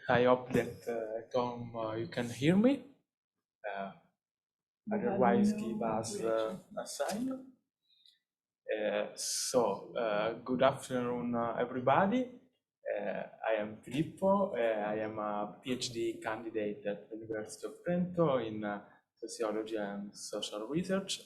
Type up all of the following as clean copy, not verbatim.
I hope that Tom, you can hear me. Otherwise, give us a sign. Good afternoon, everybody. I am Filippo. I am a PhD candidate at the University of Trento in sociology and social research.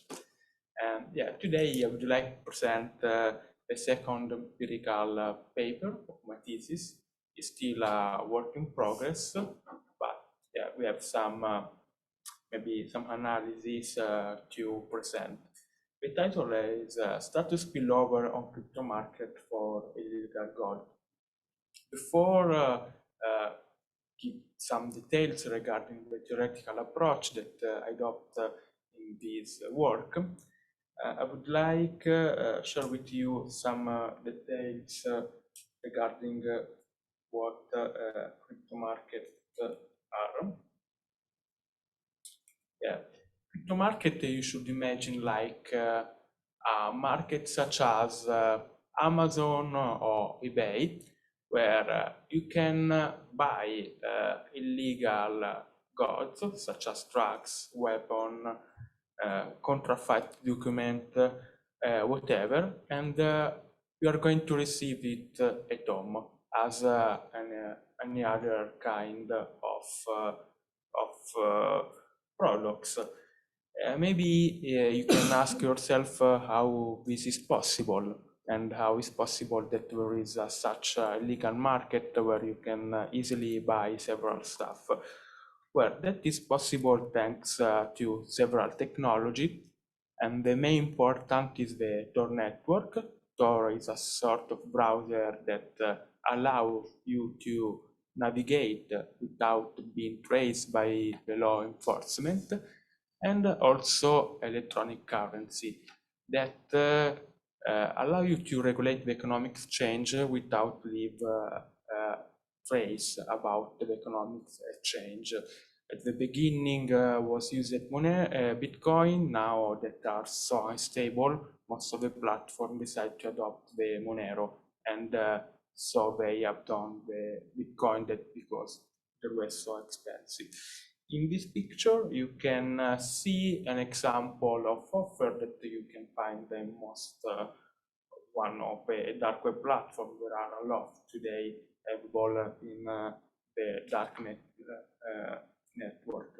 And yeah, today I would like to present the second empirical paper of my thesis. It's still a work in progress, but yeah, we have some maybe some analysis to present. The title is Status Spillover on Crypto Market for Illegal Gold. Before give some details regarding the theoretical approach that I adopt in this work, I would like share with you some details regarding what crypto markets are. Yeah, crypto market you should imagine like a market such as Amazon or eBay, where you can buy illegal goods such as drugs, weapon, counterfeit document, whatever, and you are going to receive it at home as any other kind of products. Maybe you can ask yourself how this is possible, and how it's possible that there is such a legal market where you can easily buy several stuff. Well, that is possible thanks to several technology, and the main important is the Tor network. Tor is a sort of browser that allows you to navigate without being traced by the law enforcement, and also electronic currency that allow you to regulate the economic exchange without leave trace about the economic exchange. At the beginning was used Bitcoin. Now that are so unstable, most of the platform decide to adopt the Monero, and so they have done the Bitcoin that because it was so expensive. In this picture, you can see an example of offer that you can find in most one of the dark web platform. There are a lot today available in the darknet network.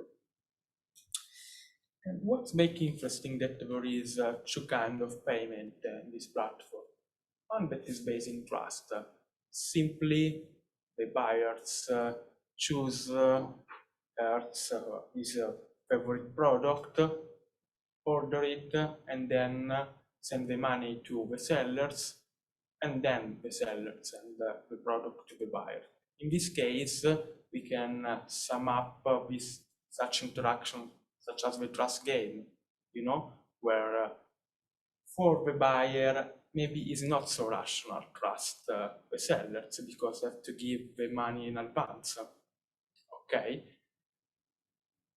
And what's making interesting that there is two kind of payment in this platform. One that is based in trust. Simply, the buyers choose his favorite product, order it, and then send the money to the sellers, and then the sellers send the product to the buyer. In this case, we can sum up with such interaction, such as the trust game, you know, where for the buyer, maybe it's not so rational trust the sellers because they have to give the money in advance. Okay.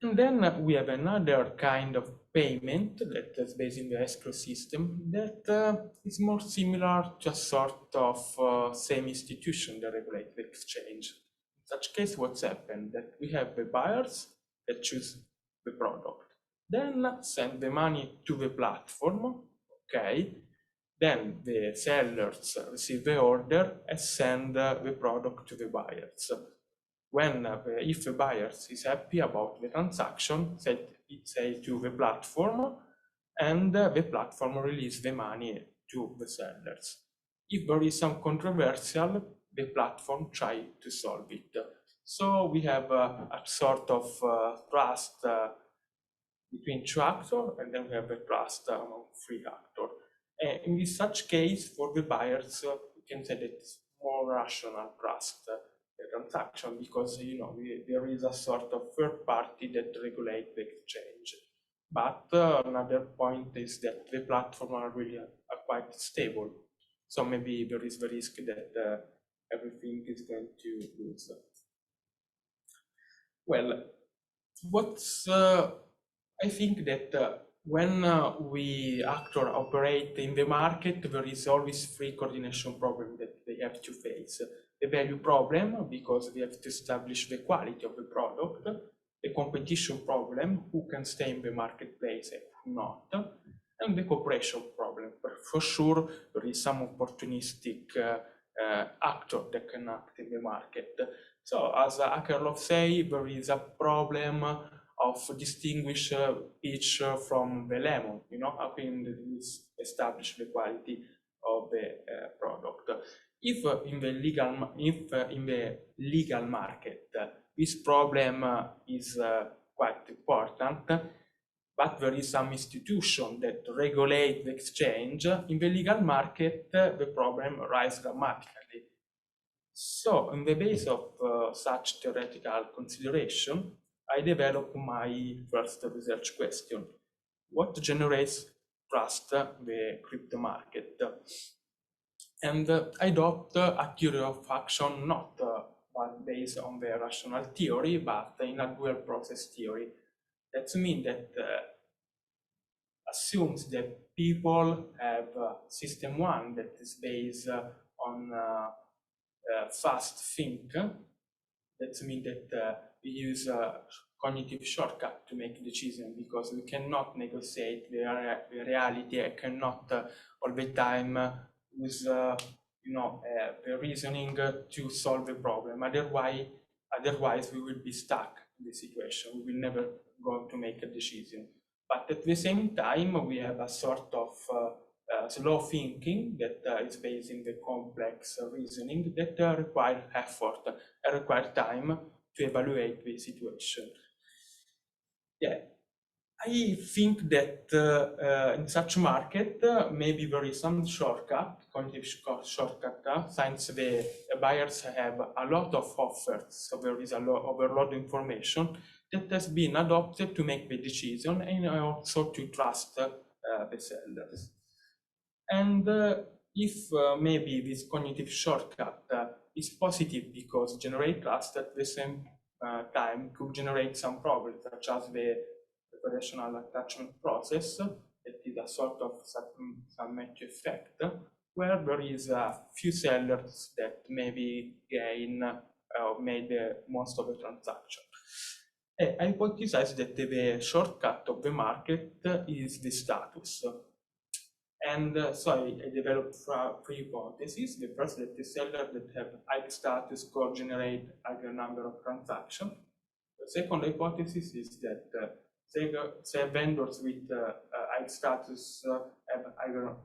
And then we have another kind of payment that is based in the escrow system that is more similar to a sort of same institution that regulates the exchange. In such case, what's happened? That we have the buyers that choose the product, then send the money to the platform, okay? Then the sellers receive the order and send the product to the buyers. When if the buyer is happy about the transaction, it say to the platform, and the platform release the money to the sellers. If there is some controversial, the platform try to solve it. So we have a sort of trust between two actors, and then we have a trust among three actors. And in such case, for the buyers, we can say that it's more rational trust transaction, because there is a sort of third party that regulates the exchange. But another point is that the platform are really quite stable, so maybe there is the risk that everything is going to lose. Well, what's I think that when we actor operate in the market, there is always free coordination problem that they have to face. the value problem, because we have to establish the quality of the product, the competition problem, who can stay in the marketplace and who not, and the cooperation problem. But for sure, there is some opportunistic actor that can act in the market. So as Akerlof say, there is a problem of distinguish peach from the lemon, how can we establish the quality of the product. If in the legal market, this problem is quite important, but there is some institution that regulate the exchange. In the legal market, the problem arises dramatically. So, on the basis of such theoretical consideration, I developed my first research question: what generates trust the crypto market? And I adopt a theory of action not based on the rational theory, but in a dual process theory. That means that assumes that people have system one that is based on fast think. That means that we use a cognitive shortcut to make decisions, because we cannot negotiate the reality. I cannot all the time use the reasoning to solve the problem. Otherwise we will be stuck in the situation. We will never go to make a decision. But at the same time, we have a sort of slow thinking that is based in the complex reasoning that require effort, require time to evaluate the situation. Yeah, I think that in such market, maybe there is some shortcut, cognitive shortcut, since the buyers have a lot of offers, so there is a lot overload information that has been adopted to make the decision and also to trust the sellers. And if maybe this cognitive shortcut is positive because generate trust, at the same time could generate some problems, such as the operational attachment process, that is a sort of some match effect, where there is a few sellers that maybe gain or made most of the transaction. I hypothesize that the shortcut of the market is the status. And so I developed three hypotheses. The first, that the seller that have high status could generate higher number of transactions. The second hypothesis is that say vendors with high status have higher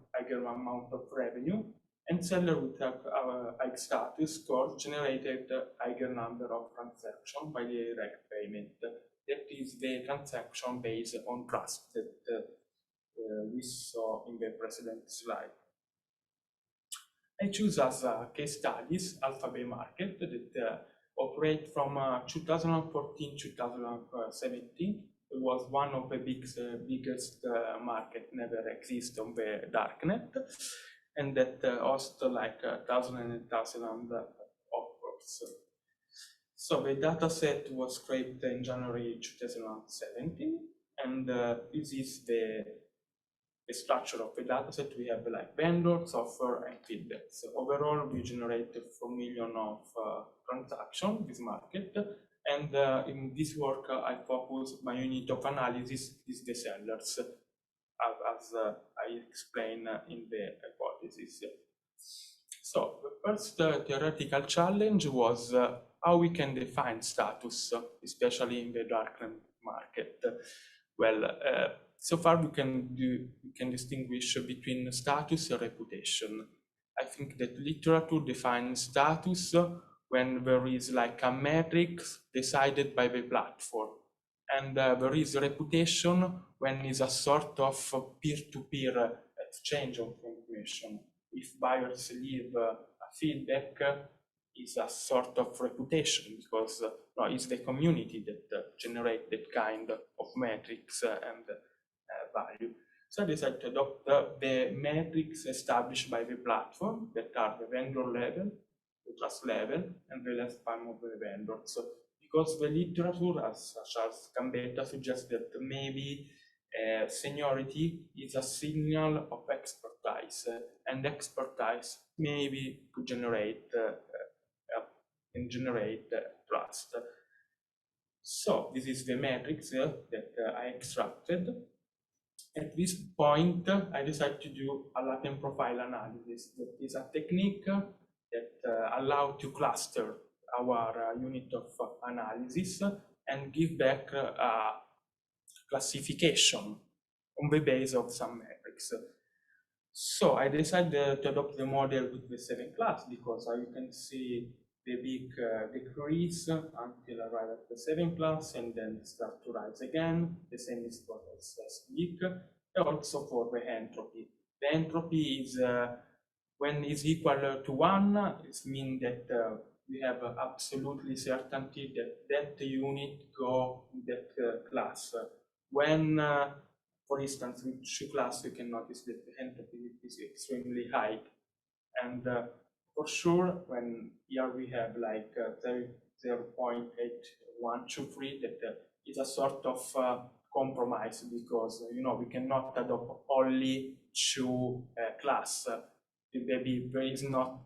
amount of revenue, and seller with high status could generated higher number of transactions by direct payment. That is the transaction based on trust that we saw in the precedent slide. I choose as case studies Alphabet market that operate from 2014-2017. It was one of the biggest market never exist on the darknet, and that host like 1,000 and 1,000 offers. So the data set was created in January 2017, and this is the structure of the data set. We have like vendors, offer, and feedback. So overall, we generated 4 million of transactions in this market. And in this work, I focus my unit of analysis is the sellers, as I explained in the hypothesis. So the first theoretical challenge was how we can define status, especially in the darknet market. Well, so far we can distinguish between status and reputation. I think that literature defines status when there is like a matrix decided by the platform, and there is reputation when is a sort of peer-to-peer exchange of information. If buyers leave a feedback, is a sort of reputation, because it's the community that generate that kind of metrics and value. So I decided to adopt the metrics established by the platform, that are the vendor level, the trust level, and the lifetime of the vendor. So because the literature, such as Gambetta, suggests that maybe seniority is a signal of expertise, and expertise maybe could generate can generate trust. So this is the matrix that I extracted. At this point, I decided to do a latent profile analysis. That is a technique that allows to cluster our unit of analysis and give back a classification on the base of some metrics. So I decided to adopt the model with the 7 class because you can see the big decrease until I arrive at the 7 class and then start to rise again. The same is for the stress peak, and also for the entropy. The entropy is when is equal to 1, it means that we have absolutely certainty that that unit go in that class. When for instance, with shoe class, you can notice that the entropy is extremely high. And for sure, when here we have like 0.8123, that is a sort of compromise because, we cannot adopt only shoe class. Maybe there is not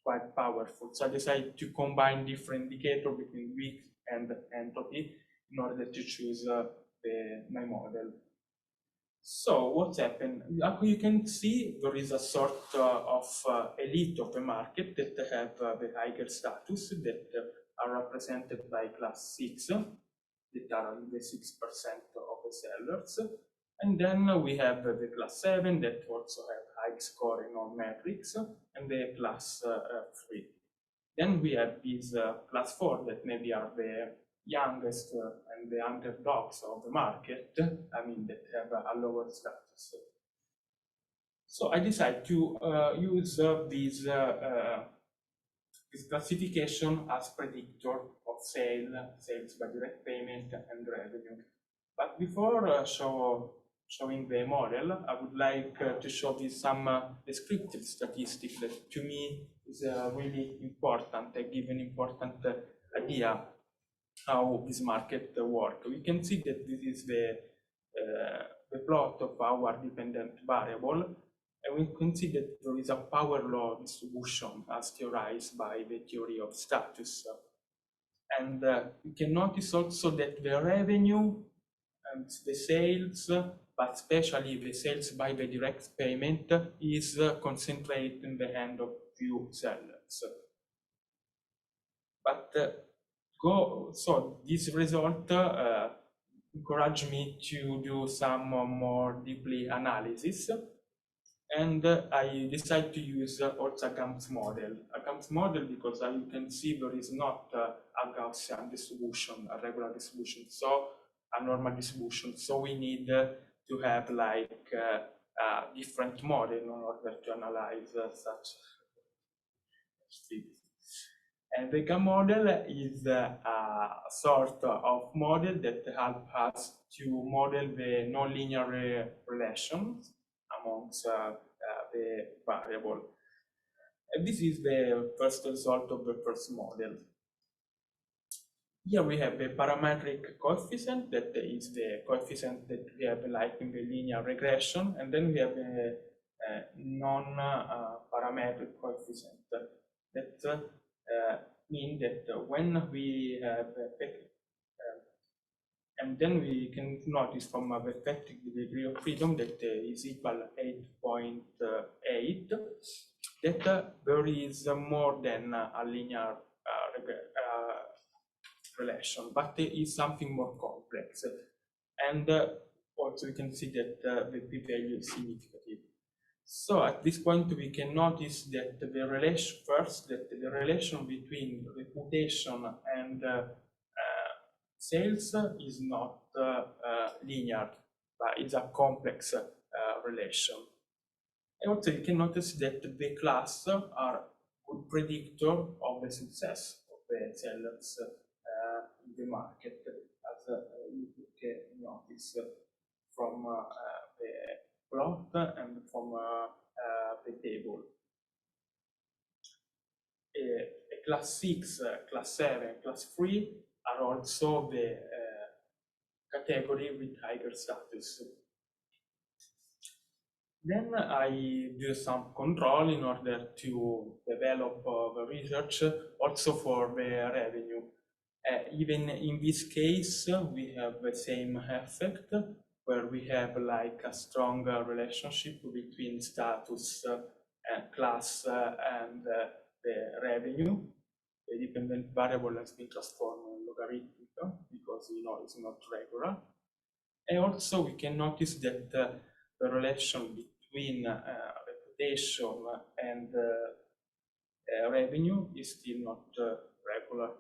quite powerful. So I decided to combine different indicators between width and entropy in order to choose my model. So what's happened? You can see there is a sort of elite of the market that have the higher status that are represented by class 6, that are the 6% of the sellers. And then we have the class 7 that also have high scoring on metrics, and the class 3. Then we have these class 4 that maybe are the youngest and the underdogs of the market, that have a lower status. So I decided to use this classification as predictor of sales by direct payment and revenue. But before showing the model, I would like to show you some descriptive statistics that to me is really important. They give an important idea how this market works. We can see that this is the plot of our dependent variable, and we can see that there is a power law distribution as theorized by the theory of status. And you can notice also that the revenue and the sales, but especially the sales by the direct payment, is concentrated in the hand of few sellers. But so this result encouraged me to do some more deeply analysis, and I decided to use also a GAMS model. A GAMS model because you can see there is not a Gaussian distribution, a regular distribution, so a normal distribution. So we need to have like a different model in order to analyze such things. And the GAM model is a sort of model that helps us to model the nonlinear relations amongst the variable. And this is the first result of the first model. Here we have the parametric coefficient, that is the coefficient that we have like in the linear regression, and then we have a non-parametric coefficient that mean that when we have and then we can notice from the effective degree of freedom that is equal 8.8, that there is more than a linear relation, but it is something more complex. And also we can see that the p-value is significant. So at this point we can notice that the relation the relation between reputation and sales is not linear, but it's a complex relation. And also you can notice that the class are good predictor of the success of the sellers in the market, as you can notice from the plot and from the table. A class 6, class 7, class 3 are also the category with higher status. Then I do some control in order to develop the research also for the revenue. Even in this case, we have the same effect where we have like a stronger relationship between status, class, and the revenue. The dependent variable has been transformed in logarithmic because it's not regular. And also we can notice that the relation between reputation and revenue is still not regular.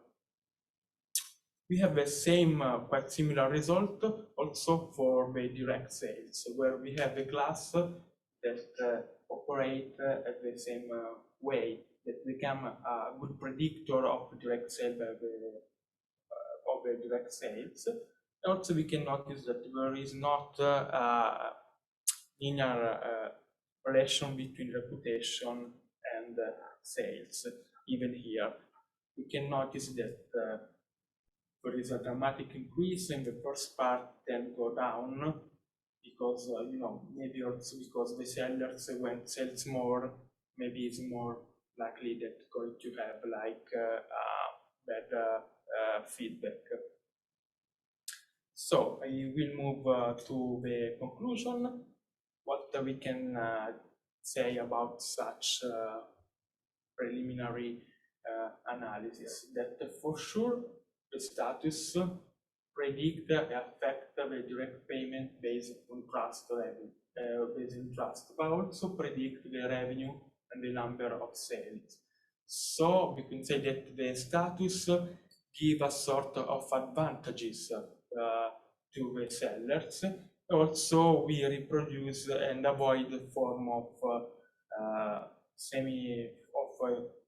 We have the same, quite similar result also for the direct sales, where we have a class that operate at the same way, that become a good predictor of direct sales of the direct sales. Also, we can notice that there is not a linear relation between reputation and sales. Even here, we can notice that there is a dramatic increase in the first part, then go down because maybe also because the sellers, when sells more, maybe is more likely that going to have like better feedback. So I will move to the conclusion. What we can say about such preliminary analysis, that for sure the status predict affect the direct payment based on trust revenue, based on trust, but also predict the revenue and the number of sales. So we can say that the status give a sort of advantages to the sellers. Also, we reproduce and avoid the form of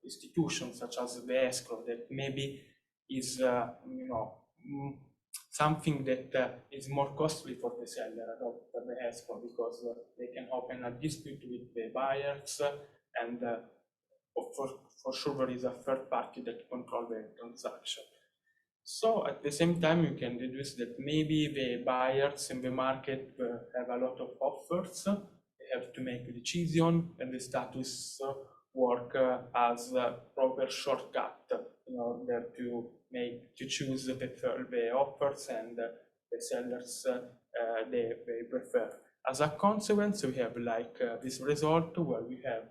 institutions such as the escrow that maybe is something that is more costly for the seller adopt the escrow because they can open a dispute with the buyers and for sure there is a third party that control the transaction. So at the same time, you can deduce that maybe the buyers in the market have a lot of offers. They have to make a decision, and the status work as a proper shortcut in order to choose the offers and the sellers they prefer. As a consequence, we have like this result where we have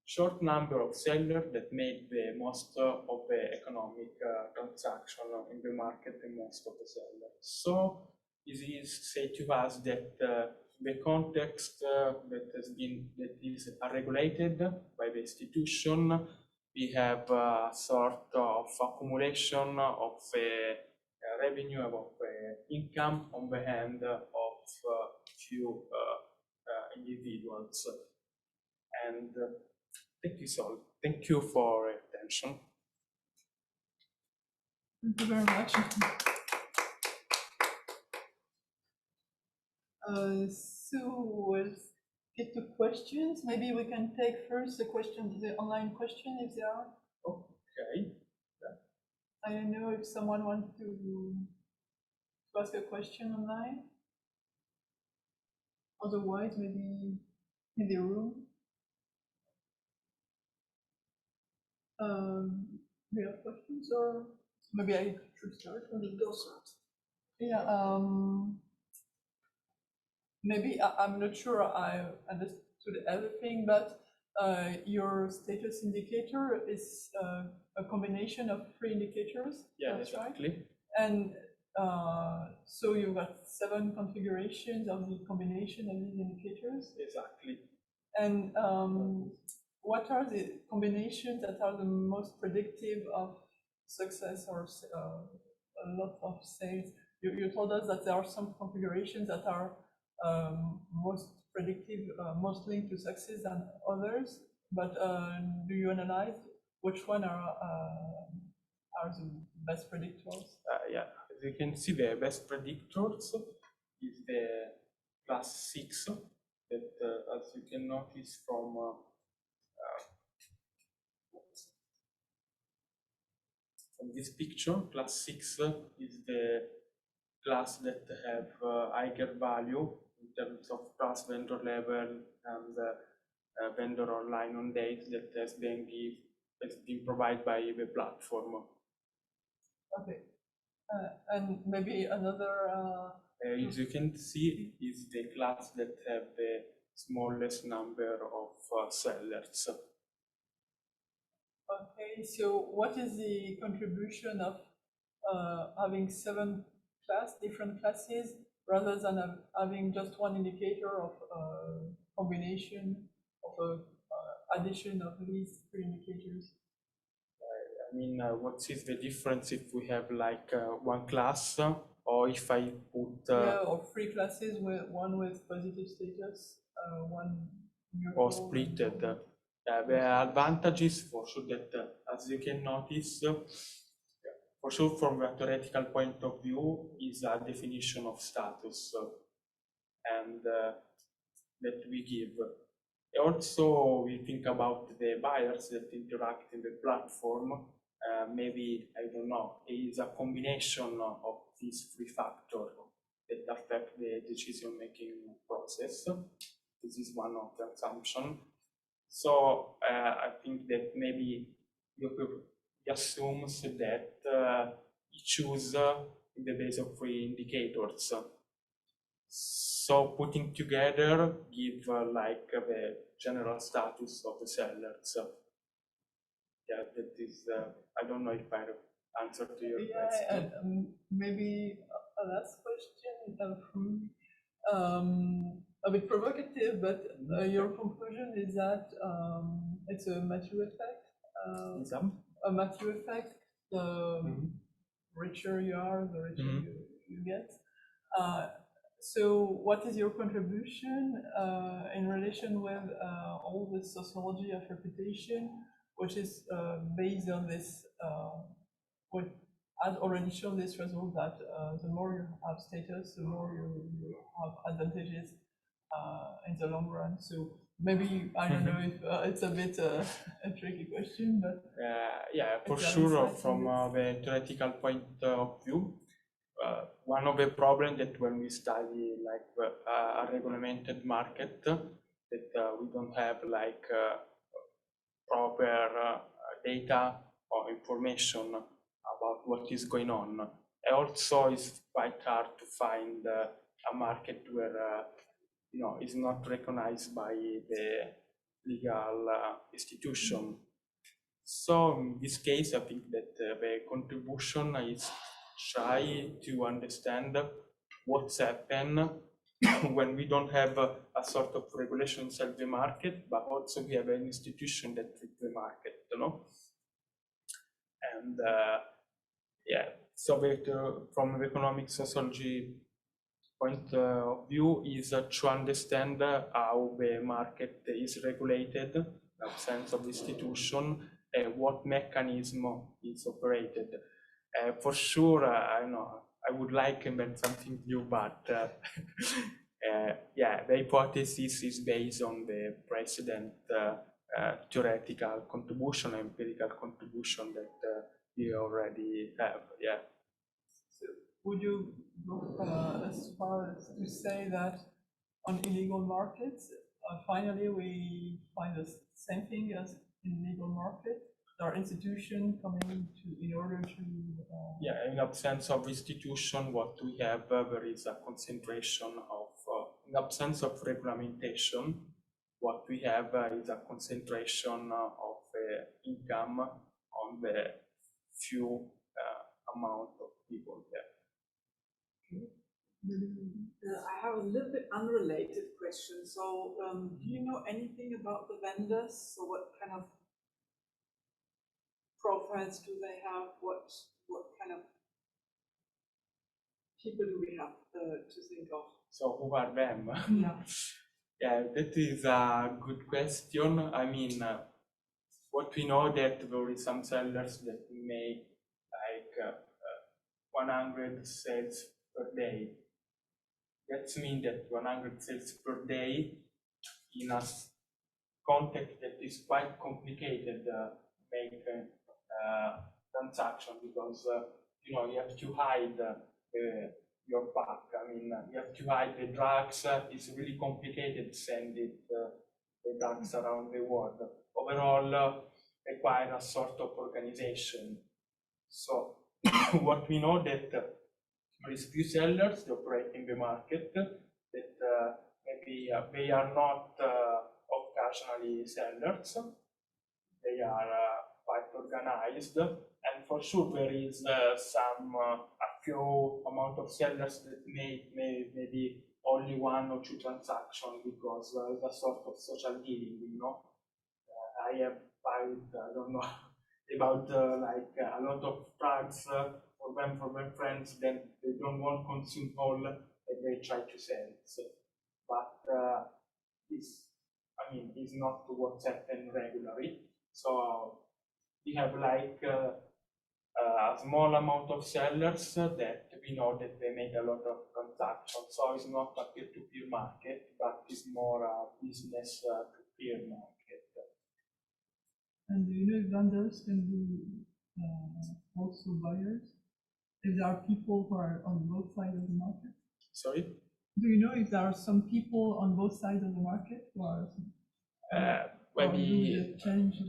short number of sellers that made the most of the economic transaction in the market and most of the sellers. So this is say to us that the context that is regulated by the institution, we have a sort of accumulation of revenue of income on the hand of few individuals. And thank you, Sol. Thank you for your attention. Thank you very much. So we'll get to questions. Maybe we can take first the online question if there are. Okay. Yeah. I don't know if someone wants to ask a question online. Otherwise, maybe in the room. Do you have questions, or maybe I should start? Yeah. Maybe I'm not sure I understood everything, but your status indicator is a combination of 3 indicators. Yeah, that's exactly. Right. And so you've got 7 configurations of the combination of these indicators. Exactly. And what are the combinations that are the most predictive of success or a lot of sales? You told us that there are some configurations that are most predictive, most linked to success than others. But do you analyze which one are the best predictors? Yeah, as you can see, the best predictors is the class 6 that, as you can notice from this picture, class 6 is the class that have higher value in terms of cross-vendor level and vendor online on date that has been provided by the platform. Okay. And maybe another. As you can see, is the class that have the smallest number of sellers. Okay, so what is the contribution of having 7 different classes rather than having just one indicator of combination of addition of these 3 indicators? I mean, what is the difference if we have like one class, or if I put or 3 classes with one with positive status, one neutral, or splitted? The advantages for sure that, as you can notice, for sure from a theoretical point of view, is a definition of status and that we give. Also, we think about the buyers that interact in the platform. Maybe, I don't know, it is a combination of these 3 factors that affect the decision-making process. This is one of the assumptions. So I think that maybe you assumes that you choose in the base of 3 indicators. So putting together give like the general status of the sellers. Yeah, that is, I don't know if I answered to your question. And maybe a last question from a bit provocative, but your conclusion is that it's a Matthew effect. A Matthew effect. The richer you are, the richer you get. So what is your contribution in relation with all the sociology of reputation, which is based on this, what has already shown this result that the more you have status, the more you have advantages in the long run. So maybe, I don't know if it's a bit a tricky question, but yeah, for sure, from the theoretical point of view, one of the problems that when we study like a regulated market, that we don't have like proper data or information about what is going on. And also, it's quite hard to find a market where is not recognized by the legal institution. So in this case, I think that the contribution is try to understand what's happened when we don't have a sort of regulation inside the market, but also we have an institution that treats the market, And yeah, so from the economic sociology point of view is to understand how the market is regulated, in the sense of institution, and what mechanism is operated. For sure, I know I would like to invent something new, but yeah, the hypothesis is based on the precedent theoretical contribution, empirical contribution that we already have. Yeah. So would you go as far as to say that on illegal markets, finally we find the same thing as in legal market? Our institution coming to in order to yeah, in absence of institution, what we have there is a concentration of in absence of regulation, what we have is a concentration of income on the few amount of people there. I have a little bit unrelated question. So do you know anything about the vendors? So what kind of profiles do they have? What kind of people do we have to think of? So who are them? Yeah. Yeah, that is a good question. I mean, what we know that there is some sellers that make like 100 sales per day. That means that 100 sales per day in a context that is quite complicated make transaction, because you have to hide the your pack. I mean, you have to hide the drugs. It's really complicated sending the drugs around the world. Overall, require a sort of organization. So what we know that there is few sellers that operate in the market that maybe they are not occasionally sellers. They are quite organized, and for sure there is some a few amount of sellers that may maybe only 1 or 2 transactions because it's a sort of social dealing, you know. I have I don't know about like a lot of drugs for my friends, then they don't want to consume all and they try to sell. So, but it's not what's happened regularly. So we have like a small amount of sellers that we know that they make a lot of transactions. So it's not a peer-to-peer market, but it's more a business-to-peer market. And do you know if vendors can be also buyers? If there are people who are on both sides of the market? Sorry? Do you know if there are some people on both sides of the market who are maybe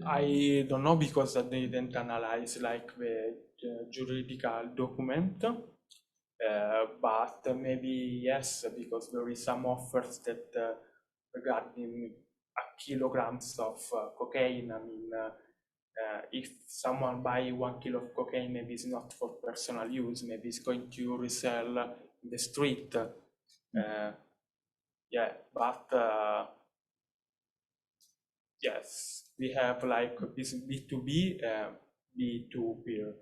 I don't know because they didn't analyze like the juridical document, but maybe yes, because there is some offers that regarding kilograms of cocaine. I mean, if someone buy 1 kilo of cocaine, maybe it's not for personal use, maybe it's going to resell in the street. Yeah, but yes, we have like this B2B, B2Peer,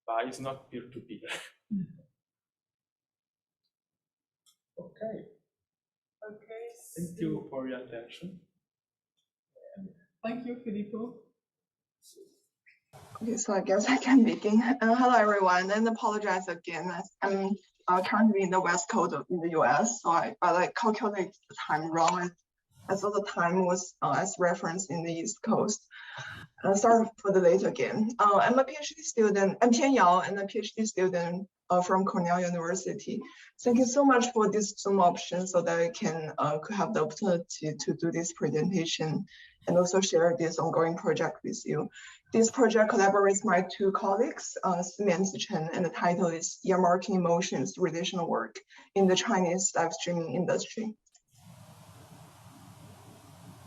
but it's not peer-to-peer. Okay. Okay. Thank you for your attention. Thank you, Filippo. Okay, so I guess I can begin. Hello, everyone, and apologize again. I'm currently in the West Coast in the US, so I calculated the time wrong. I thought the time was as referenced in the East Coast. Sorry for the late again. I'm a PhD student. I'm Tianyao, and a PhD student from Cornell University. Thank you so much for this Zoom option so that I can could have the opportunity to do this presentation and also share this ongoing project with you. This project collaborates my 2 colleagues, Simi and Chen, and the title is Earmarking Emotions, Relational Work in the Chinese Live Streaming Industry.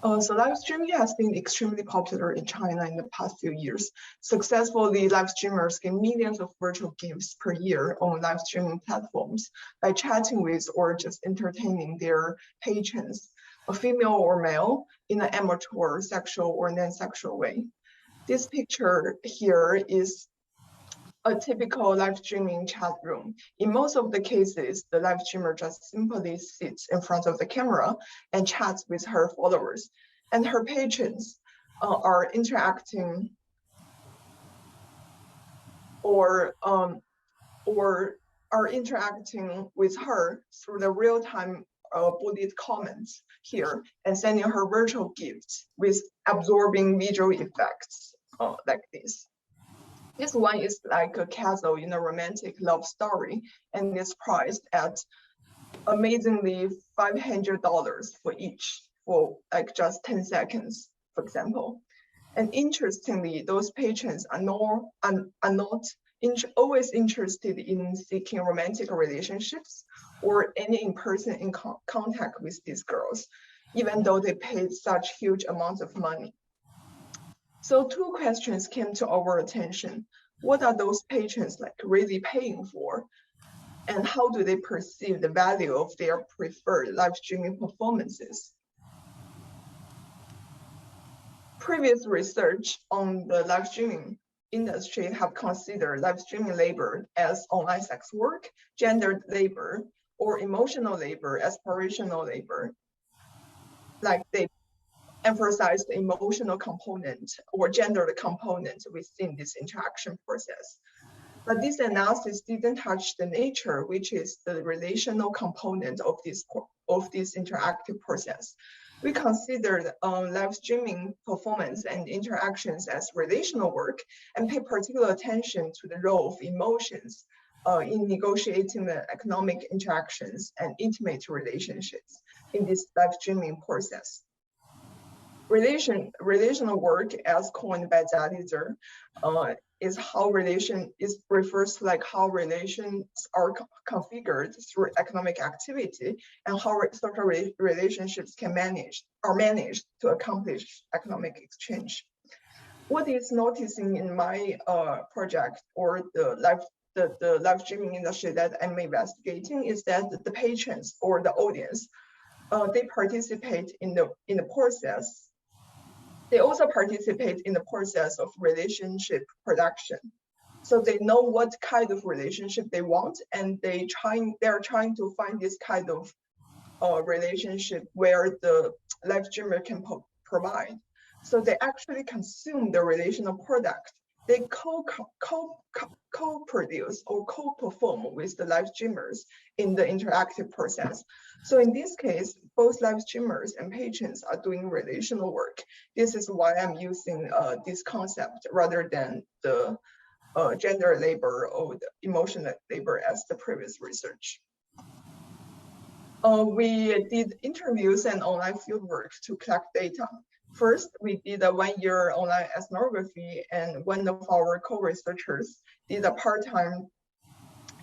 So live streaming has been extremely popular in China in the past few years. Successfully, live streamers get millions of virtual gifts per year on live streaming platforms by chatting with or just entertaining their patrons, a female or male, in an amateur, sexual, or non-sexual way. This picture here is a typical live streaming chat room. In most of the cases, the live streamer just simply sits in front of the camera and chats with her followers, and her patrons are interacting or are interacting with her through the real-time bullet comments here and sending her virtual gifts with absorbing visual effects like this. This one is like a castle in a romantic love story, and it's priced at amazingly $500 for each, for like just 10 seconds, for example. And interestingly, those patrons are not always interested in seeking romantic relationships or any in-person contact with these girls, even though they paid such huge amounts of money. So 2 questions came to our attention. What are those patrons like really paying for? And how do they perceive the value of their preferred live streaming performances? Previous research on the live streaming industry have considered live streaming labor as online sex work, gendered labor, or emotional labor, aspirational labor. Like they emphasize the emotional component or gendered component within this interaction process. But this analysis didn't touch the nature, which is the relational component of this interactive process. We considered live streaming performance and interactions as relational work and pay particular attention to the role of emotions in negotiating the economic interactions and intimate relationships in this live streaming process. Relational work, as coined by Zalizer, is how refers to like how relations are configured through economic activity and how social relationships are managed to accomplish economic exchange. What is noticing in my project or the live streaming industry that I'm investigating is that the patrons or the audience, they participate in the process. They also participate in the process of relationship production. So they know what kind of relationship they want, and they're trying to find this kind of relationship where the live streamer can provide. So they actually consume the relational product. They co-produce or co-perform with the live streamers in the interactive process. So in this case, both live streamers and patrons are doing relational work. This is why I'm using this concept rather than the gender labor or the emotional labor as the previous research. We did interviews and online fieldwork to collect data. First, we did a 1-year online ethnography, and one of our co-researchers did a part-time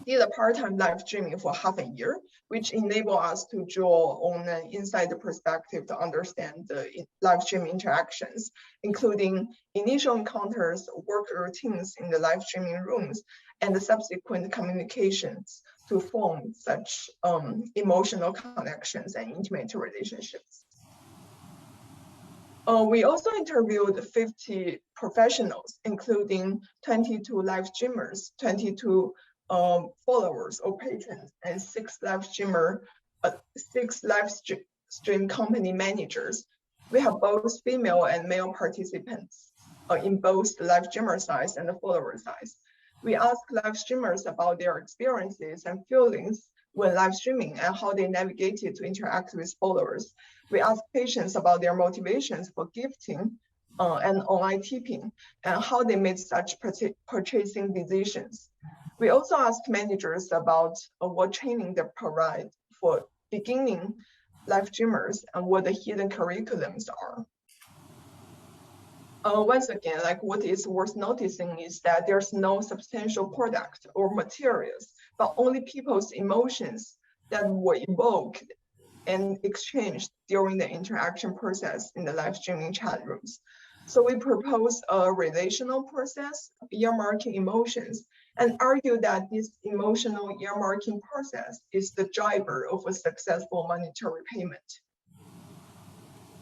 live streaming for half a year, which enabled us to draw on an insider perspective to understand the live streaming interactions, including initial encounters, work routines in the live streaming rooms, and the subsequent communications to form such emotional connections and intimate relationships. We also interviewed 50 professionals, including 22 live streamers, 22 followers or patrons, and 6 live stream company managers. We have both female and male participants in both the live streamer size and the follower size. We asked live streamers about their experiences and feelings when live streaming and how they navigated to interact with followers. We asked patients about their motivations for gifting and online tipping and how they made such purchasing decisions. We also asked managers about what training they provide for beginning live streamers and what the hidden curriculums are. Once again, like what is worth noticing is that there's no substantial product or materials, but only people's emotions that were evoked and exchanged during the interaction process in the live streaming chat rooms. So we propose a relational process, earmarking emotions, and argue that this emotional earmarking process is the driver of a successful monetary payment.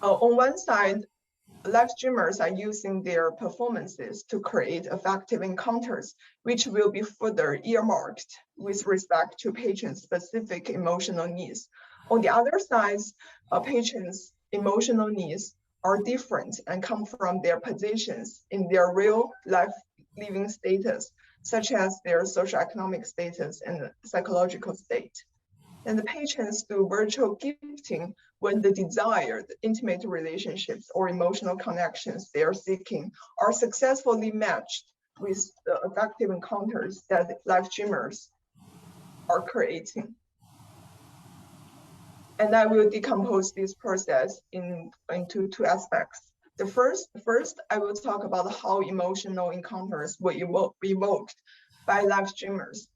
On one side, live streamers are using their performances to create effective encounters, which will be further earmarked with respect to patrons' specific emotional needs. On the other side, patrons' emotional needs are different and come from their positions in their real life living status, such as their socio-economic status and psychological state. And the patrons do virtual gifting when the desired intimate relationships or emotional connections they are seeking are successfully matched with the effective encounters that live streamers are creating. And I will decompose this process into 2 aspects. The first, I will talk about how emotional encounters were evoked by live streamers.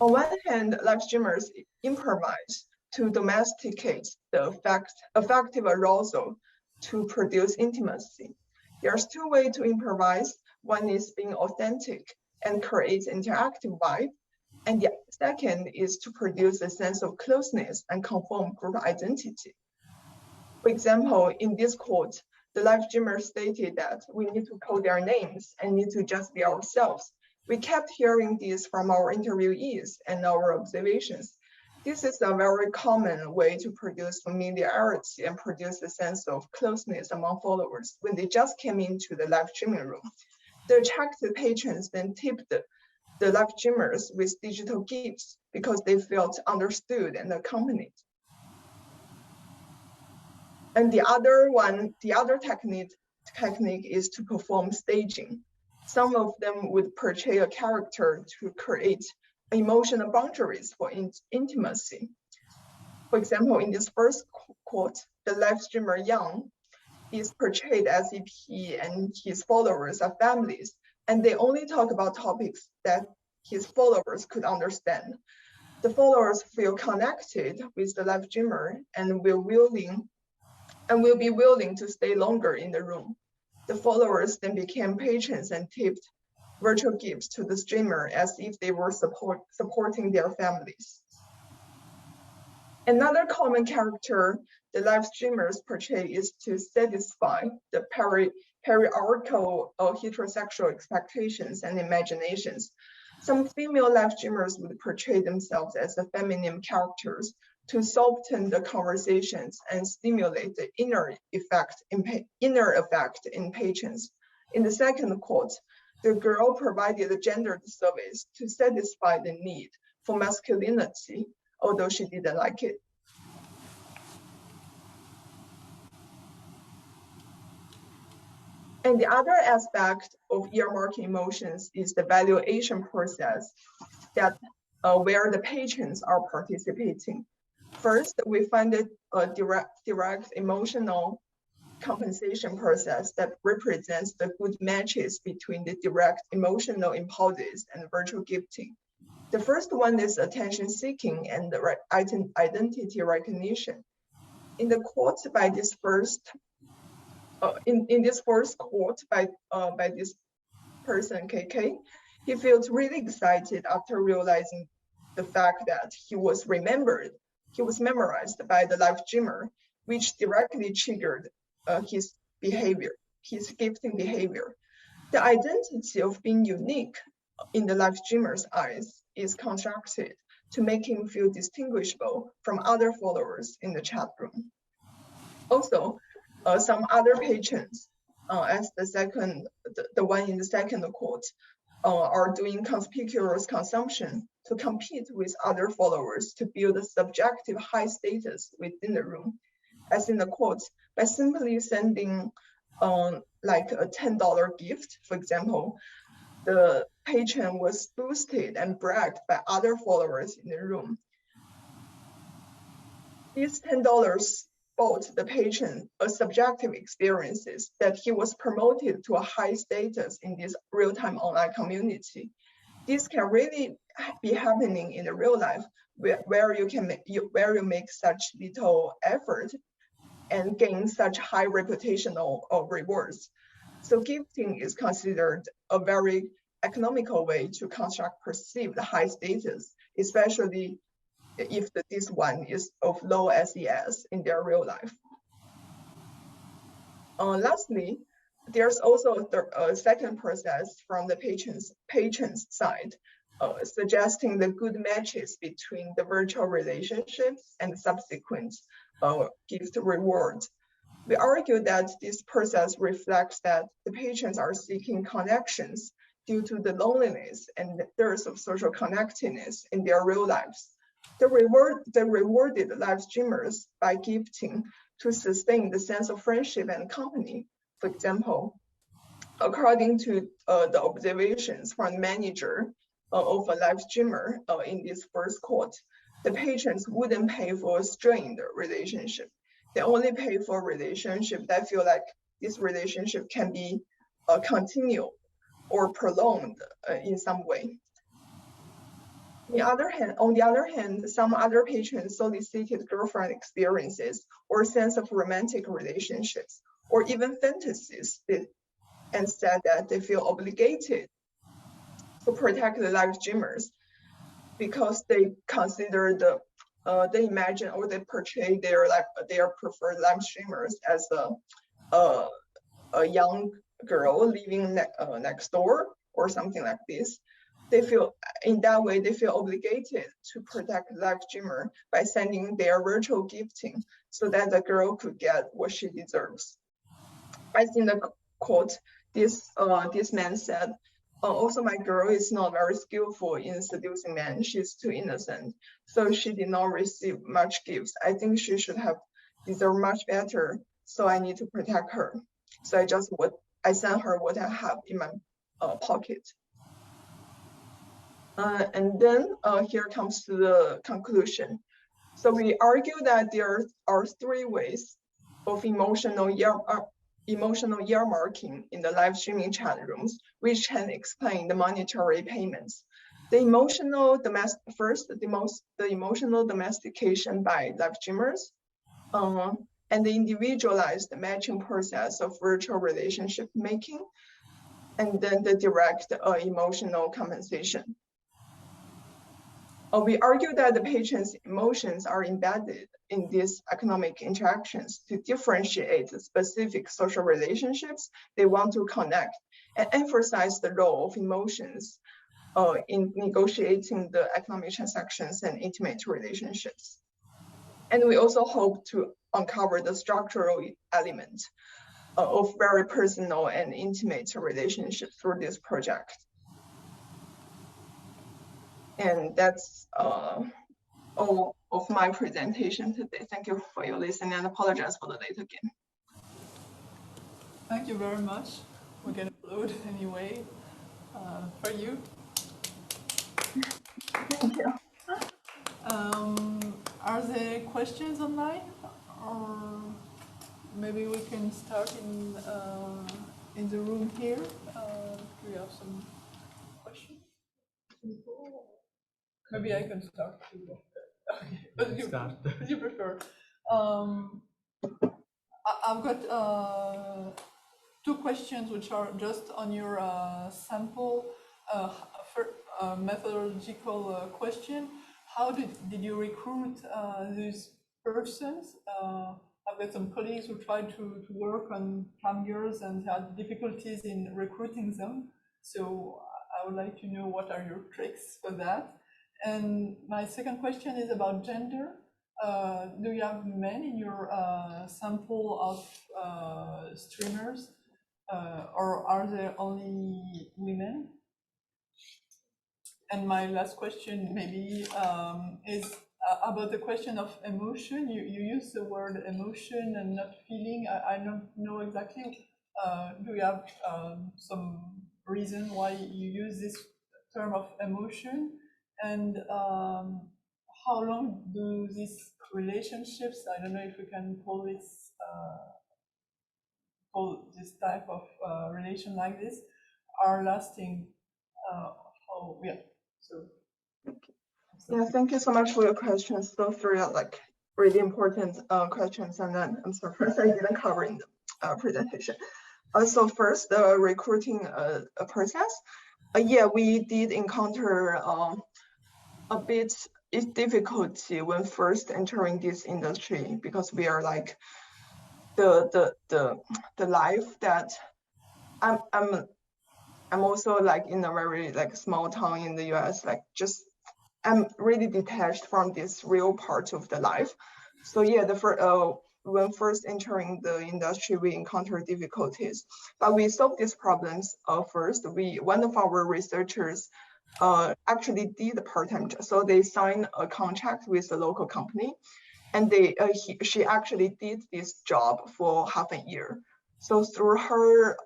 On one hand, live streamers improvise to domesticate the effective arousal to produce intimacy. There's 2 ways to improvise. One is being authentic and create interactive vibe. And the second is to produce a sense of closeness and confirm group identity. For example, in this quote, the live streamer stated that we need to call their names and need to just be ourselves. We kept hearing this from our interviewees and our observations. This is a very common way to produce familiarity and produce a sense of closeness among followers when they just came into the live streaming room. The attracted patrons then tipped the live streamers with digital gifts because they felt understood and accompanied. And the other technique is to perform staging. Some of them would portray a character to create emotional boundaries for intimacy. For example, in this first quote, the live streamer Yang is portrayed as if he and his followers are families, and they only talk about topics that his followers could understand. The followers feel connected with the live streamer and will be willing to stay longer in the room. The followers then became patrons and tipped virtual gifts to the streamer as if they were supporting their families. Another common character the live streamers portray is to satisfy the hierarchical heterosexual expectations and imaginations. Some female live streamers would portray themselves as the feminine characters to soften the conversations and stimulate the inner effect in patrons. In the second quote, the girl provided a gendered service to satisfy the need for masculinity, although she didn't like it. And the other aspect of earmarking emotions is the valuation process that where the patrons are participating. First, we find a direct emotional compensation process that represents the good matches between the direct emotional impulses and virtual gifting. The first one is attention seeking and the identity recognition. In the quote by this first, in this first quote by this person KK, he feels really excited after realizing the fact that he was memorized by the live streamer, which directly triggered his gifting behavior. The identity of being unique in the live streamer's eyes is constructed to make him feel distinguishable from other followers in the chat room. Also, some other patrons, as the one in the second quote, are doing conspicuous consumption to compete with other followers to build a subjective high status within the room. As in the quotes, by simply sending like a $10 gift, for example, the patron was boosted and bragged by other followers in the room. These $10 bought the patron a subjective experiences that he was promoted to a high status in this real-time online community. This can really be happening in the real life where you make such little effort and gain such high reputational rewards. So gifting is considered a very economical way to construct perceived high status, especially if this one is of low SES in their real life. Lastly, there's also a second process from the patrons side, suggesting the good matches between the virtual relationships and subsequent gift rewards. We argue that this process reflects that the patrons are seeking connections due to the loneliness and the thirst of social connectedness in their real lives. They rewarded live streamers by gifting to sustain the sense of friendship and company. For example, according to the observations from the manager of a live streamer in this first quote, the patrons wouldn't pay for a strained relationship. They only pay for a relationship that feel like this relationship can be continued or prolonged in some way. On the other hand, some other patrons solicited girlfriend experiences or sense of romantic relationships or even fantasies and said that they feel obligated to protect the live streamers because they consider they imagine or they portray their preferred live streamers as a young girl living next door or something like this. They feel in that way they feel obligated to protect the live streamer by sending their virtual gifting so that the girl could get what she deserves. As in the quote, this man said, also my girl is not very skillful in seducing men. She's too innocent, so she did not receive much gifts. I think she should have deserved much better, so I need to protect her. So I sent her what I have in my pocket. And then here comes to the conclusion. So we argue that there are three ways of emotional earmarking in the live streaming chat rooms, which can explain the monetary payments. The emotional domestication by live streamers, and the individualized matching process of virtual relationship making, and then the direct emotional compensation. We argue that the patient's emotions are embedded in these economic interactions to differentiate specific social relationships they want to connect and emphasize the role of emotions in negotiating the economic transactions and intimate relationships. And we also hope to uncover the structural element of very personal and intimate relationships through this project. And that's all of my presentation today. Thank you for your listening, and apologize for the late again. Thank you very much. We're going to upload anyway for you. Thank you. Are there questions online? Or maybe we can start in the room here. Do we have some questions? Maybe I can start too. Okay, but you prefer. I've got two questions which are just on your sample methodological question. How did you recruit these persons? I've got some colleagues who tried to work on PAM years and had difficulties in recruiting them. So I would like to know what are your tricks for that. And my second question is about gender. Do you have men in your sample of streamers, or are there only women? And my last question maybe is about the question of emotion. You use the word emotion and not feeling. I don't know exactly. Do you have some reason why you use this term of emotion? And how long do these relationships, I don't know if we can call this type of relation like this, are lasting? Yeah, thank you so much for your questions. Those three are like really important questions, and then I'm surprised I didn't cover in the presentation. So first, the recruiting process. Yeah, we did encounter a bit of difficulty when first entering this industry, because we are like the life that I'm also like in a very like small town in the US, like just I'm really detached from this real part of the life. So yeah, when first entering the industry, we encountered difficulties, but we solved these problems. First, one of our researchers actually did a part-time job. So they signed a contract with a local company, and she actually did this job for half a year. So through her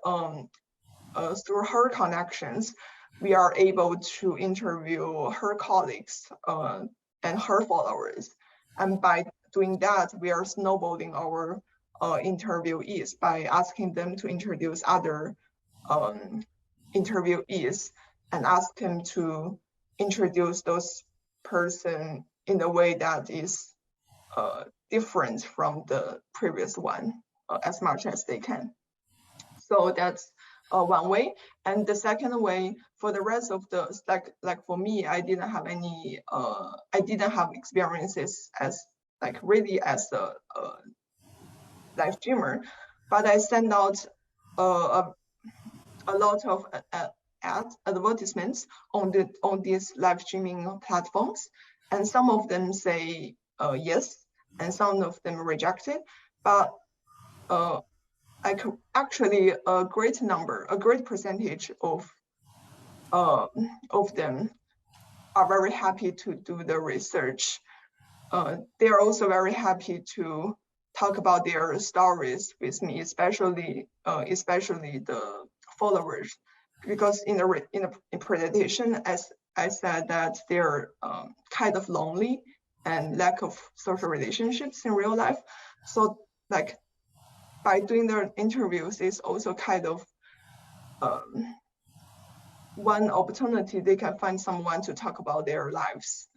connections, we are able to interview her colleagues and her followers. And by doing that, we are snowballing our interviewees by asking them to introduce other interviewees and ask them to introduce those person in a way that is different from the previous one as much as they can. So that's one way. And the second way, for the rest of the, like for me, I didn't have any, I didn't have experiences as really as a live streamer, but I sent out a lot of advertisements on these live streaming platforms, and some of them say yes, and some of them rejected. But actually a great percentage of them are very happy to do the research. They are also very happy to talk about their stories with me, especially the followers, because in the presentation, as I said that they're kind of lonely and lack of social relationships in real life. So like by doing their interviews is also kind of one opportunity they can find someone to talk about their lives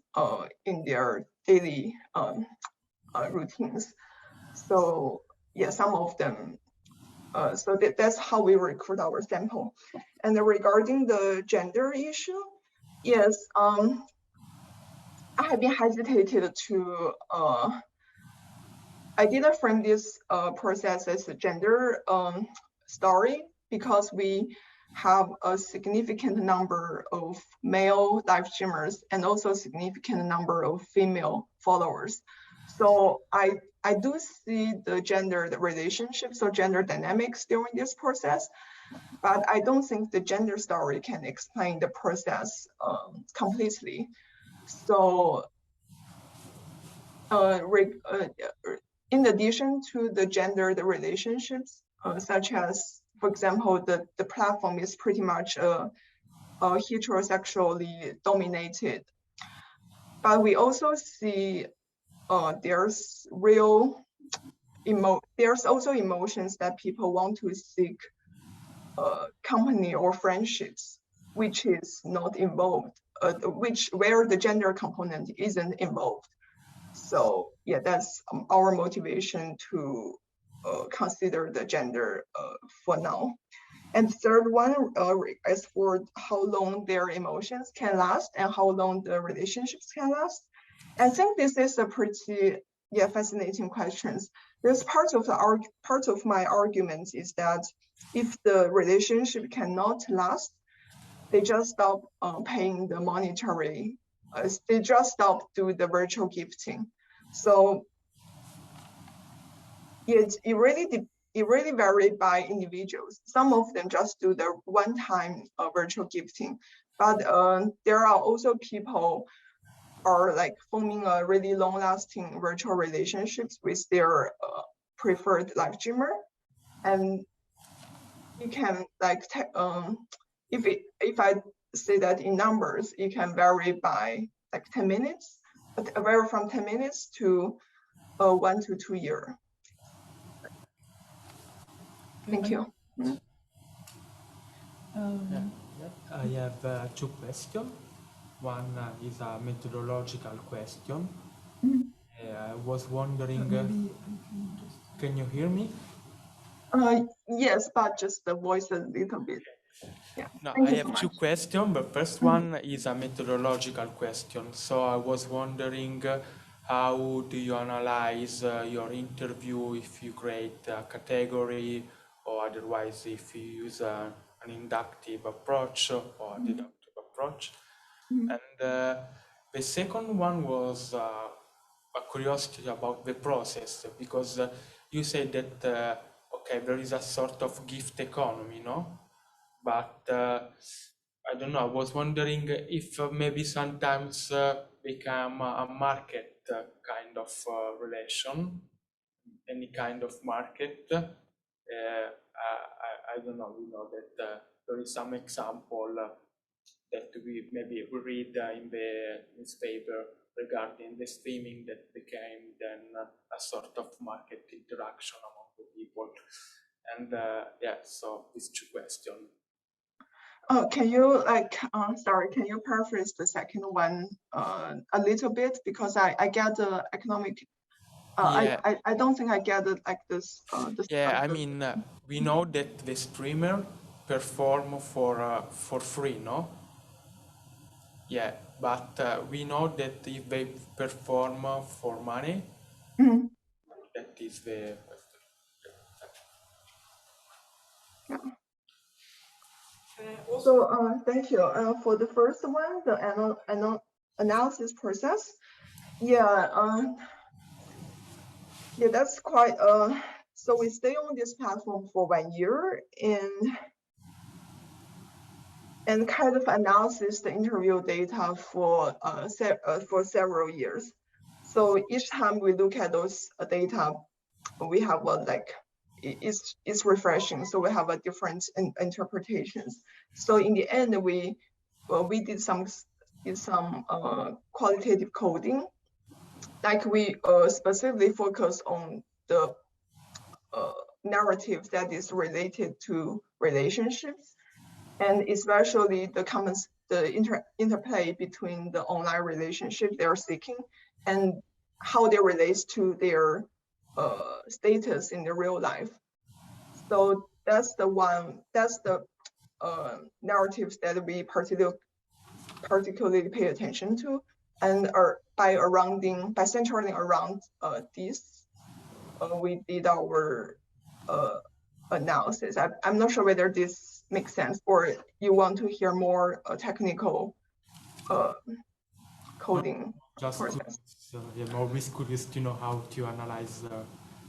in their daily routines. So yeah, some of them. So that's how we recruit our sample. And regarding the gender issue, yes, I have been hesitated to. I didn't frame this process as a gender story because we have a significant number of male live streamers and also a significant number of female followers. So I do see the gender relationships or gender dynamics during this process, but I don't think the gender story can explain the process completely. So in addition to the gendered relationships, such as, for example, the platform is pretty much heterosexually dominated. But we also see there's also emotions that people want to seek company or friendships, which is not involved, where the gender component isn't involved. So yeah, that's our motivation to consider the gender for now. And third one is for how long their emotions can last and how long the relationships can last. I think this is a pretty fascinating question. There's part of my argument is that if the relationship cannot last, they just stop paying the monetary. They just stop doing the virtual gifting. So it really varies by individuals. Some of them just do the one-time virtual gifting, but there are also people are like forming a really long-lasting virtual relationships with their preferred live streamer, and you can like if I say that in numbers, it can vary by like 10 minutes, but vary from 10 minutes to 1 to 2 years. Thank you. I have two questions. One is a methodological question. I was wondering, can you hear me? Yes, but just the voice a little bit. Yeah. No, I have two questions. The first one is a methodological question. So I was wondering, how do you analyze your interview if you create a category, or otherwise if you use an inductive approach or deductive approach? And the second one was a curiosity about the process, because you said that, okay, there is a sort of gift economy, no? But I don't know, I was wondering if maybe sometimes become a market kind of relation, any kind of market. I don't know, we know that there is some example that we maybe read in the newspaper regarding the streaming that became then a sort of market interaction among the people. And yeah, so these two questions. Oh, can you sorry, can you paraphrase the second one a little bit, because I get the economic. Yeah. I don't think I get it like this. Yeah, I mean, we know that the streamer perform for free, no? Yeah, but we know that if they perform for money, that is the. Yeah. So thank you. For the first one, the analysis process, yeah, that's quite. So we stay on this platform for 1 year and kind of analysis the interview data for several years. So each time we look at those data, we have it's refreshing. So we have a different interpretations. So in the end, we did some is some qualitative coding. Like we specifically focus on the narrative that is related to relationships, and especially the interplay between the online relationship they're seeking and how they relate to their status in the real life. So that's the narratives that we particularly pay attention to, and by centering around this, we did our analysis. I'm not sure whether this makes sense, or you want to hear more technical coding process. I'm always curious to know how to analyze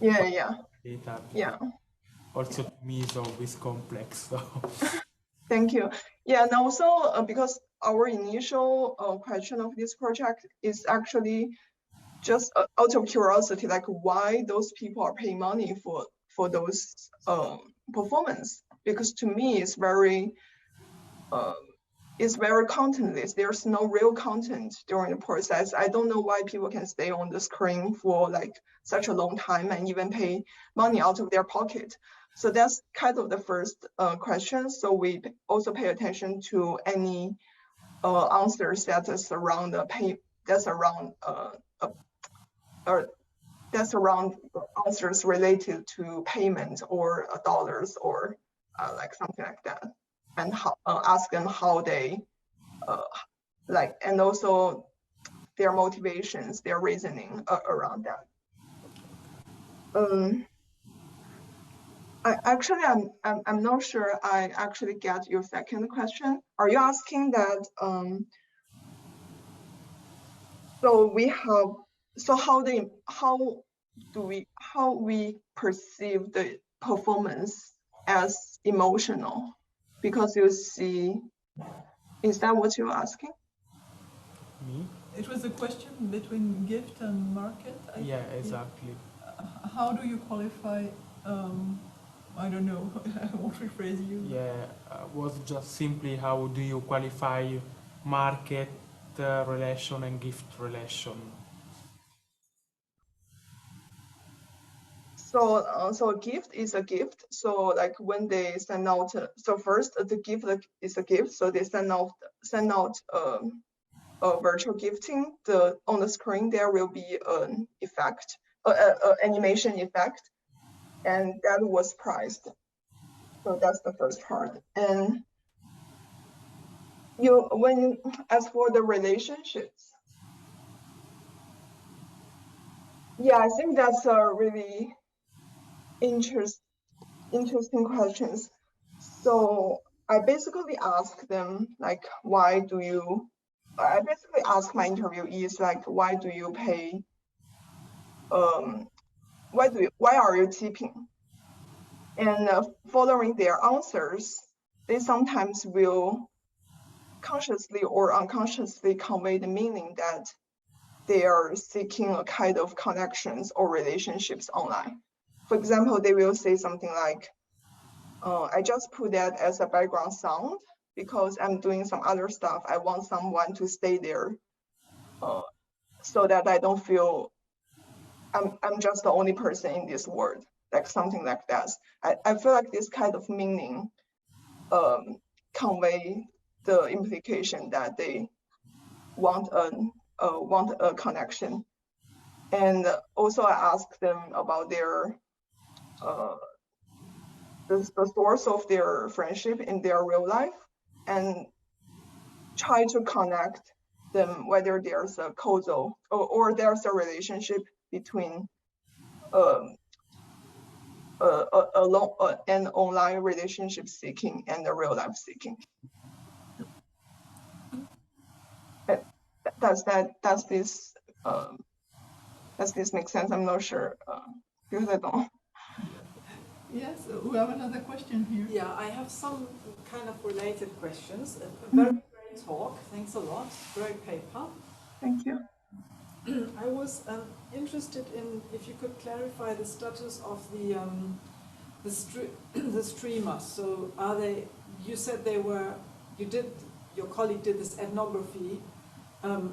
Yeah. data. Yeah. Also, to me, it's always complex. So. Thank you. Yeah, and also because our initial question of this project is actually just out of curiosity, like why those people are paying money for those performance. Because to me, it's very contentless. There's no real content during the process. I don't know why people can stay on the screen for like such a long time and even pay money out of their pocket. So that's kind of the first question. So we also pay attention to any answers that is around answers related to payment or dollars or like something like that, and ask them how they and also their motivations, their reasoning around that. I'm not sure I actually get your second question. Are you asking that how we perceive the performance as emotional? Because you see, is that what you're asking? Me? It was a question between gift and market. Yeah, exactly. How do you qualify? I don't know. I won't rephrase you. Yeah, was just simply how do you qualify market relation and gift relation? So a gift is a gift. So like when they send out, so first the gift is a gift. So they send out a virtual gifting. On the screen there will be an effect, animation effect, and that was priced. So that's the first part. And as for the relationships, yeah, I think that's a really interesting questions. So I basically ask them like, I basically ask my interviewees like, why do you pay? Why are you tipping? And following their answers, they sometimes will consciously or unconsciously convey the meaning that they are seeking a kind of connections or relationships online. For example, they will say something like, I just put that as a background sound because I'm doing some other stuff. I want someone to stay there so that I don't feel I'm just the only person in this world, like something like that. I feel like this kind of meaning convey the implication that they want a connection. And also I ask them about their the source of their friendship in their real life, and try to connect them whether there's a causal or there's a relationship between an online relationship seeking and a real life seeking. Does this make sense? I'm not sure because I don't. Yes, we have another question here. Yeah, I have some kind of related questions. A very great talk. Thanks a lot. Great paper. Thank you. I was interested in if you could clarify the status of the streamers. So are they? You said they were. Your colleague did this ethnography.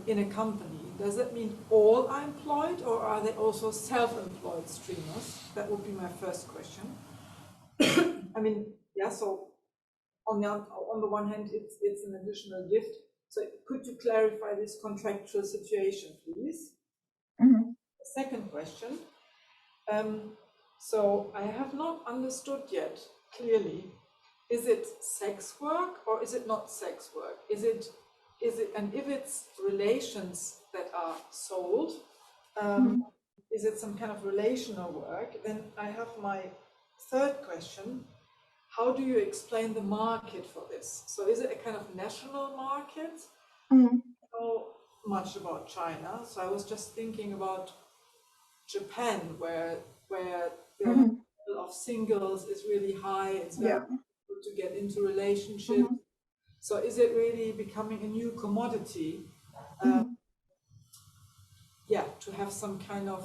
in a company, does that mean all are employed, or are they also self-employed streamers? That would be my first question. I mean, yeah, so on the one hand, it's an additional gift. So could you clarify this contractual situation, please? Mhm. Second question. So I have not understood yet clearly, is it sex work or is it not sex work? Is it, and if it's relations that are sold, is it some kind of relational work? Then I have my third question. How do you explain the market for this? So is it a kind of national market? I don't know much about China, so I was just thinking about Japan, where the level of singles is really high. It's very difficult to get into relationships. So is it really becoming a new commodity? Yeah, to have some kind of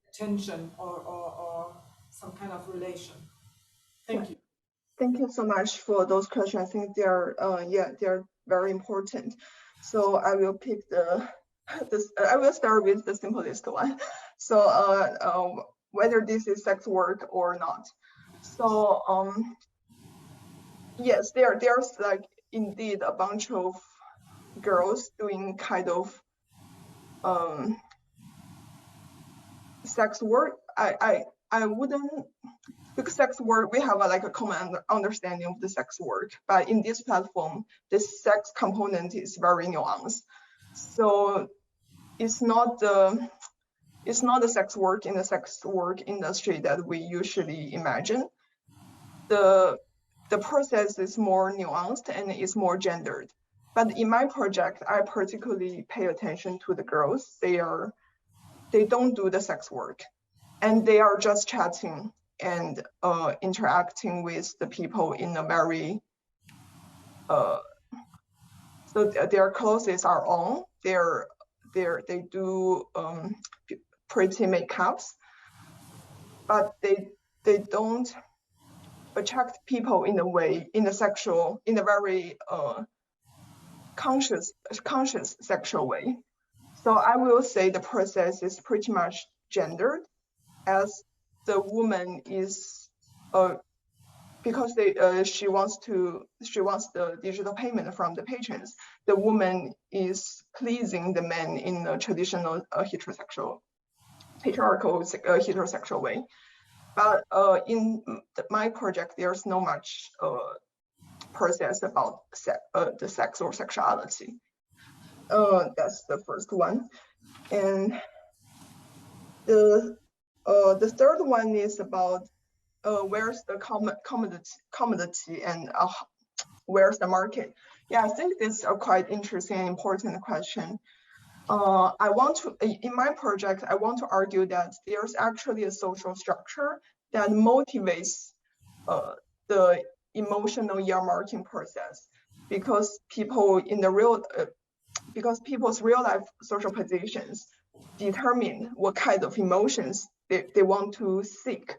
attention or some kind of relation. Thank you. Thank you so much for those questions. I think they're they're very important. So I will pick I will start with the simplest one. So whether this is sex work or not. So yes, there's like indeed a bunch of girls doing kind of sex work. I wouldn't, because sex work, we have a common understanding of the sex work, but in this platform, the sex component is very nuanced. So it's not the sex work in the sex work industry that we usually imagine. The process is more nuanced and is more gendered. But in my project, I particularly pay attention to the girls. They don't do the sex work, and they are just chatting and interacting with the people in a very so their clothes are on. They do pretty makeups, but they don't attract people in a way, in a very conscious sexual way. So I will say the process is pretty much gendered, as the woman is because she wants the digital payment from the patrons. The woman is pleasing the man in a traditional patriarchal heterosexual way. But in my project, there's no much process about the sex or sexuality. That's the first one, and the third one is about where's the commodity and where's the market? Yeah, I think this is a quite interesting and important question. In my project, I want to argue that there's actually a social structure that motivates the emotional earmarking process, because people's real life social positions determine what kind of emotions they want to seek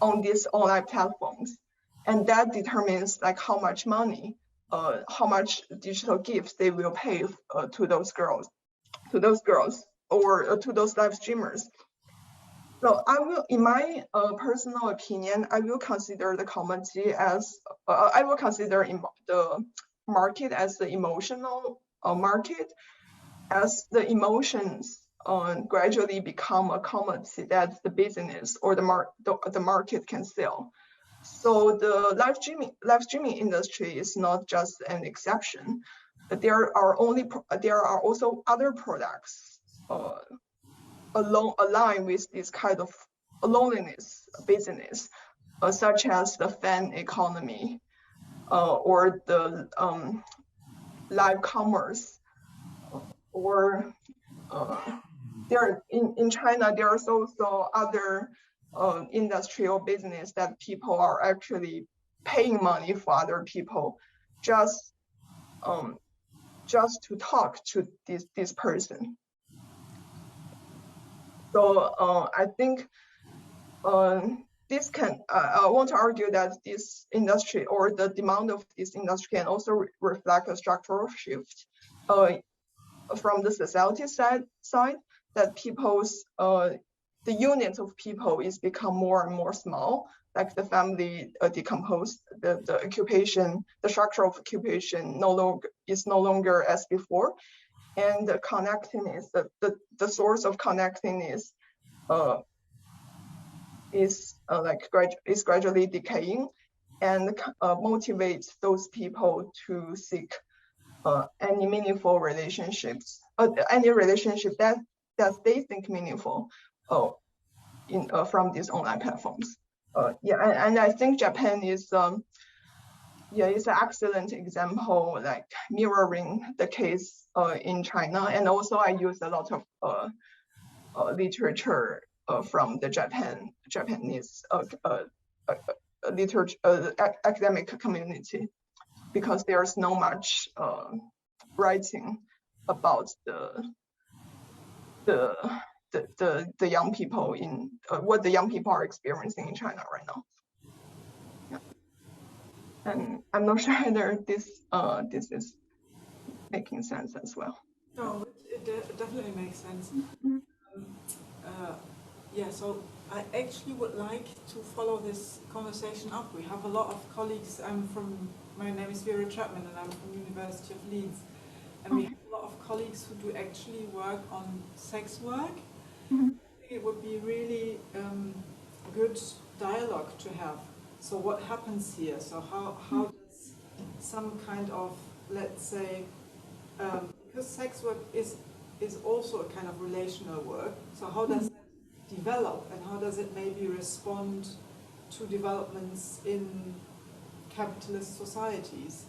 on these online platforms, and that determines like how much money, how much digital gifts they will pay to those girls, or to those live streamers. So I will, in my personal opinion, I will consider the commodity as I will consider the market as the emotional market, as the emotions gradually become a commodity that the business or the market can sell. So the live streaming industry is not just an exception. There are also other products aligned with this kind of loneliness business, such as the fan economy or the live commerce, or in China, there's also other industrial business that people are actually paying money for other people just to talk to this person. So I think this can, I want to argue that this industry or the demand of this industry can also reflect a structural shift from the society side that people's, the units of people is become more and more small, like the family decomposed, the occupation, the structure of occupation is no longer as before. And the connectedness, the source of connectedness is gradually decaying, and motivates those people to seek any meaningful relationships, any relationship that they think meaningful from these online platforms. And I think Japan is it's an excellent example, like mirroring the case in China. And also I use a lot of literature from the Japanese literature academic community, because there's no much writing about the young people in what the young people are experiencing in China right now. Yeah. And I'm not sure whether this is making sense as well. No, it definitely makes sense. Mm-hmm. Yeah, so I actually would like to follow this conversation up. We have a lot of colleagues. My name is Vera Chapman, and I'm from University of Leeds. And we have a lot of colleagues who do actually work on sex work. Mm-hmm. I think it would be really good dialogue to have. So what happens here? So how does some kind of, let's say, because sex work is also a kind of relational work, so how does that develop, and how does it maybe respond to developments in capitalist societies?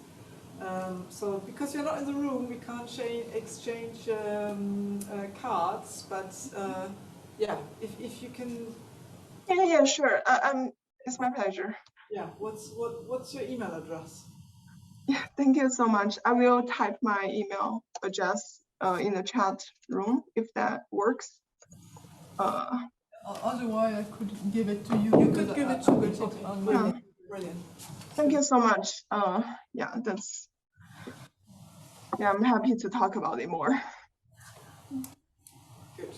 So because you're not in the room, we can't exchange cards, but yeah, if you can. Yeah, sure. It's my pleasure. Yeah, what's your email address? Yeah, thank you so much. I will type my email address in the chat room if that works. Otherwise, I could give it to you. You could give it to me. Brilliant. Brilliant. Thank you so much. I'm happy to talk about it more. Good.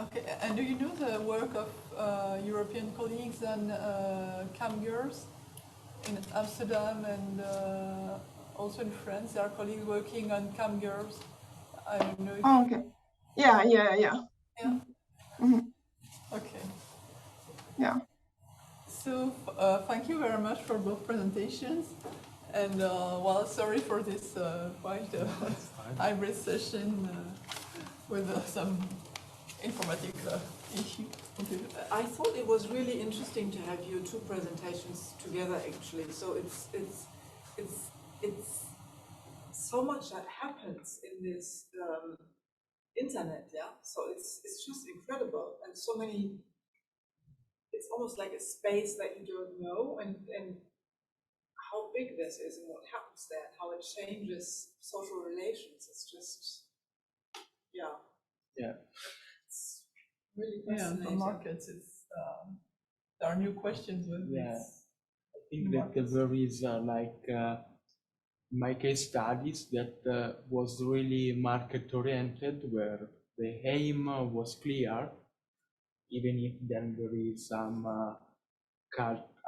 Okay, and do you know the work of European colleagues on cam girls in Amsterdam and also in France? There are colleagues working on cam girls. I don't know if okay. Yeah. Yeah. Mm-hmm. Okay. Yeah. So thank you very much for both presentations. And well, sorry for this quite hybrid session with some informative issue. I thought it was really interesting to have your two presentations together, actually. So it's so much that happens in this internet, yeah. So it's just incredible, and so many. It's almost like a space that you don't know, and how big this is, and what happens there, and how it changes social relations. It's just, yeah. It's really fascinating. Yeah, for markets, it's there are new questions with this. I think that there is my case studies that was really market oriented, where the aim was clear, even if then there is some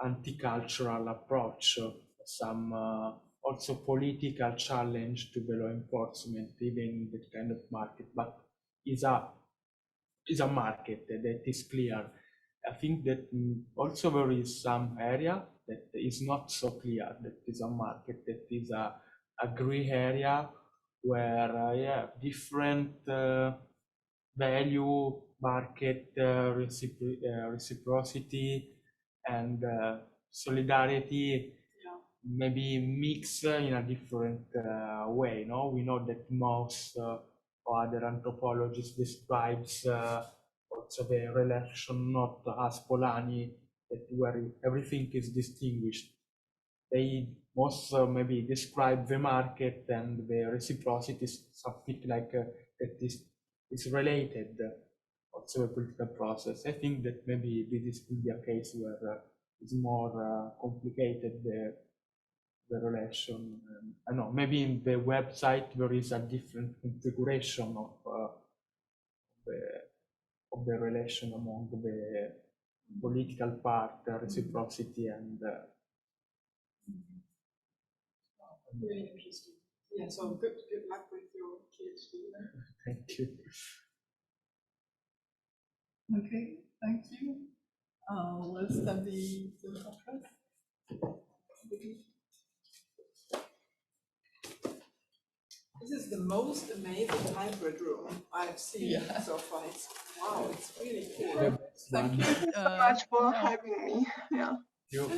anti-cultural approach, some also political challenge to the law enforcement, even in that kind of market, but is a market that is clear. I think that also there is some area that is not so clear, that is a market, that is a gray area where different value, market, reciprocity, and solidarity maybe mix in a different way. No, we know that most other anthropologists describes also the relation not as Polanyi, that where everything is distinguished. They most maybe describe the market and the reciprocity, something like that is related. parts of a political process. I think that maybe this will be a case where it's more complicated, the relation. I know, maybe in the website there is a different configuration of the relation among the political part, reciprocity, and Really interesting. Yeah, so good luck with your PhD. thank you. Okay, thank you. We'll start the conference. This is the most amazing hybrid room I've seen so far. Wow, it's really cool. Thank you. Thank you so much for having me. Yeah. You.